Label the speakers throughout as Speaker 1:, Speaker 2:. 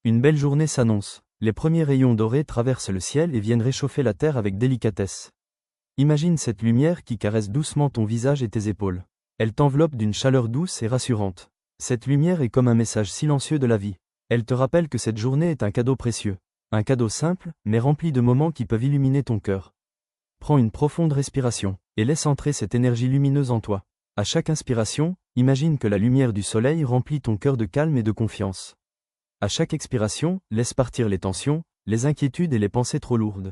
Speaker 1: Une belle journée s'annonce. Les premiers rayons dorés traversent le ciel et viennent réchauffer la terre avec délicatesse. Imagine cette lumière qui caresse doucement ton visage et tes épaules. Elle t'enveloppe d'une chaleur douce et rassurante. Cette lumière est comme un message silencieux de la vie. Elle te rappelle que cette journée est un cadeau précieux. Un cadeau simple, mais rempli de moments qui peuvent illuminer ton cœur. Prends une profonde respiration, et laisse entrer cette énergie lumineuse en toi. À chaque inspiration, imagine que la lumière du soleil remplit ton cœur de calme et de confiance. À chaque expiration, laisse partir les tensions, les inquiétudes et les pensées trop lourdes.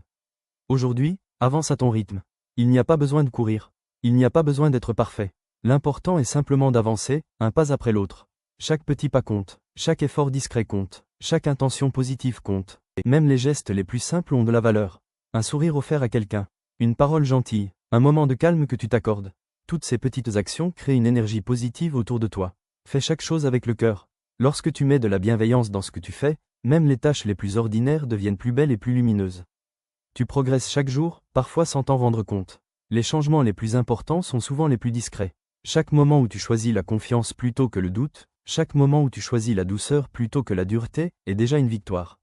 Speaker 1: Aujourd'hui, avance à ton rythme. Il n'y a pas besoin de courir. Il n'y a pas besoin d'être parfait. L'important est simplement d'avancer, un pas après l'autre. Chaque petit pas compte, chaque effort discret compte, chaque intention positive compte. Et même les gestes les plus simples ont de la valeur. Un sourire offert à quelqu'un, une parole gentille, un moment de calme que tu t'accordes. Toutes ces petites actions créent une énergie positive autour de toi. Fais chaque chose avec le cœur. Lorsque tu mets de la bienveillance dans ce que tu fais, même les tâches les plus ordinaires deviennent plus belles et plus lumineuses. Tu progresses chaque jour, parfois sans t'en rendre compte. Les changements les plus importants sont souvent les plus discrets. Chaque moment où tu choisis la confiance plutôt que le doute, chaque moment où tu choisis la douceur plutôt que la dureté, est déjà une victoire.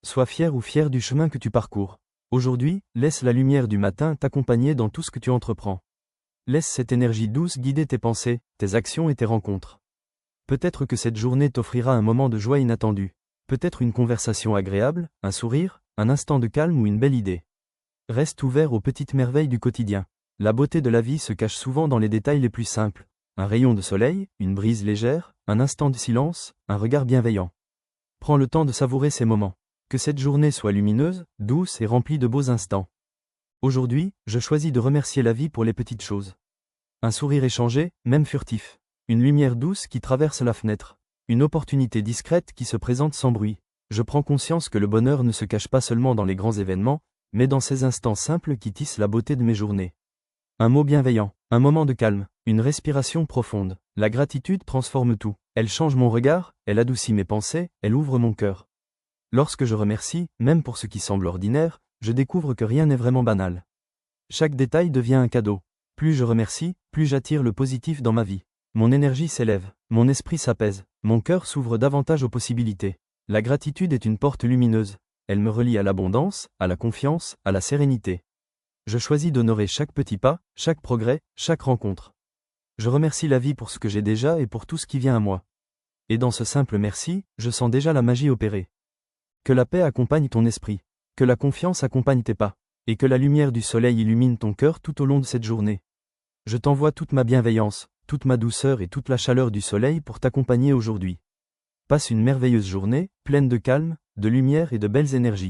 Speaker 1: Sois fier ou fier du chemin que tu parcours. Aujourd'hui, laisse la lumière du matin t'accompagner dans tout ce que tu entreprends. Laisse cette énergie douce guider tes pensées, tes actions et tes rencontres. Peut-être que cette journée t'offrira un moment de joie inattendu. Peut-être une conversation agréable, un sourire, un instant de calme ou une belle idée. Reste ouvert aux petites merveilles du quotidien. La beauté de la vie se cache souvent dans les détails les plus simples. Un rayon de soleil, une brise légère, un instant de silence, un regard bienveillant. Prends le temps de savourer ces moments. Que cette journée soit lumineuse, douce et remplie de beaux instants. Aujourd'hui, je choisis de remercier la vie pour les petites choses. Un sourire échangé, même furtif. Une lumière douce qui traverse la fenêtre. Une opportunité discrète qui se présente sans bruit. Je prends conscience que le bonheur ne se cache pas seulement dans les grands événements, mais dans ces instants simples qui tissent la beauté de mes journées. Un mot bienveillant, un moment de calme, une respiration profonde. La gratitude transforme tout. Elle change mon regard, elle adoucit mes pensées, elle ouvre mon cœur. Lorsque je remercie, même pour ce qui semble ordinaire, je découvre que rien n'est vraiment banal. Chaque détail devient un cadeau. Plus je remercie, plus j'attire le positif dans ma vie. Mon énergie s'élève, mon esprit s'apaise, mon cœur s'ouvre davantage aux possibilités. La gratitude est une porte lumineuse. Elle me relie à l'abondance, à la confiance, à la sérénité. Je choisis d'honorer chaque petit pas, chaque progrès, chaque rencontre. Je remercie la vie pour ce que j'ai déjà et pour tout ce qui vient à moi. Et dans ce simple merci, je sens déjà la magie opérer. Que la paix accompagne ton esprit, que la confiance accompagne tes pas, et que la lumière du soleil illumine ton cœur tout au long de cette journée. Je t'envoie toute ma bienveillance, toute ma douceur et toute la chaleur du soleil pour t'accompagner aujourd'hui. Passe une merveilleuse journée, pleine de calme, de lumière et de belles énergies.